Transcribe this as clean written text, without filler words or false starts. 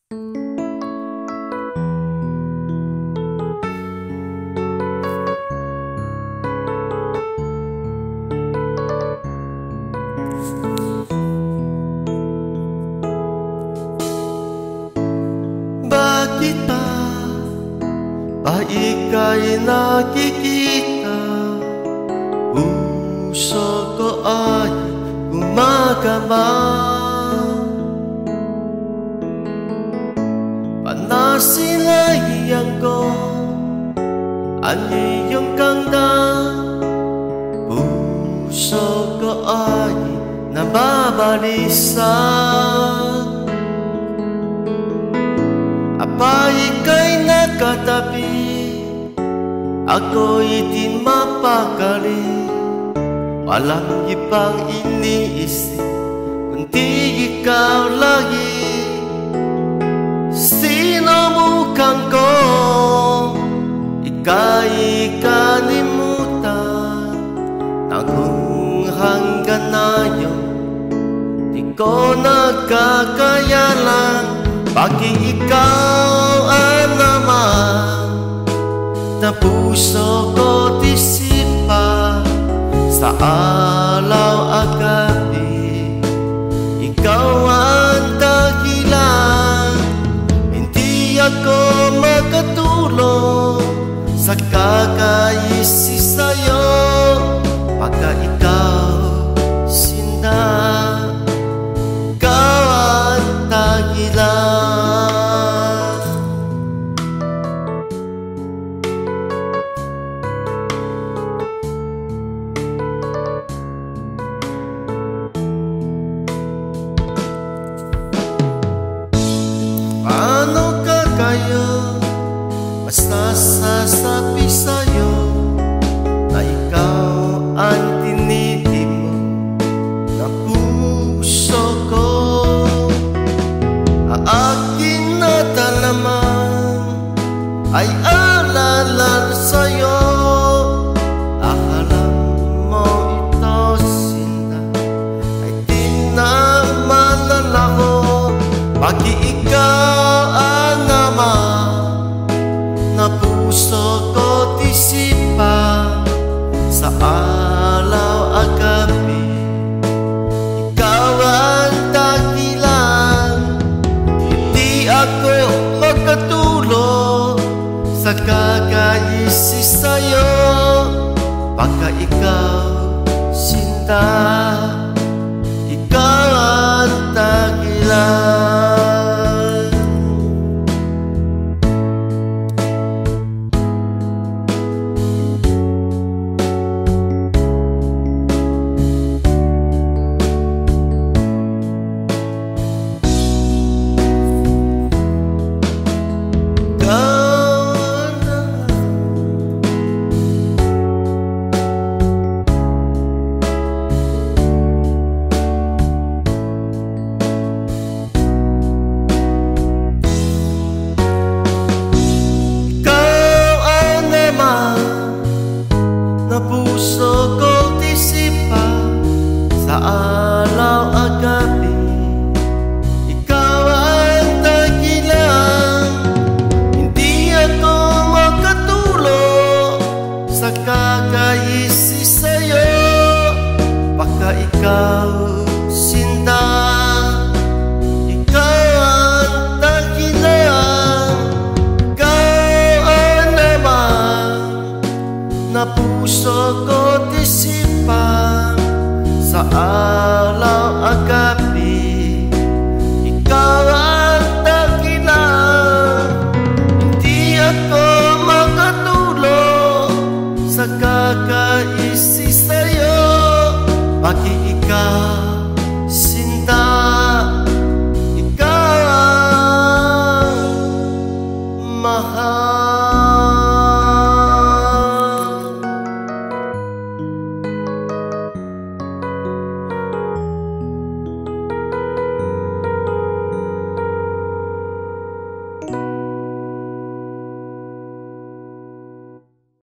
Bakit ba ika'y nakikita? Puso ko ay gumagama. Panasilayan ko ang iyong kanda. Puso ko ay nababalisa. Apa ika'y nakatabi, ako'y di mapakali. Walang ibang iniisip kundi ikaw lagi. Sinubukan ko ika'y kalimutan, nang hanggang ngayon di ko nagkakayalan. Bakit ikaw ang naman na puso ko disipa sa alaw at gabi? Ikaw ang dahilan, hindi ako makatulong sa kakaisip sa'yo. Baka ikaw sinda, ikaw ang dahilan. Paano ka kayo masasabi sa'yo na ikaw ang tinitip mo na puso ko? Ang aking natalaman ay alala sa'yo. Akala mo ito sila ay di naman nalako. Bakit ikaw ang naman na puso ko disipa sa alaw at gabi? Ikaw ang dahilan, hindi ako makatulong sa kakaisip sa'yo. Baka ikaw sinta, ikaw ang dahilan.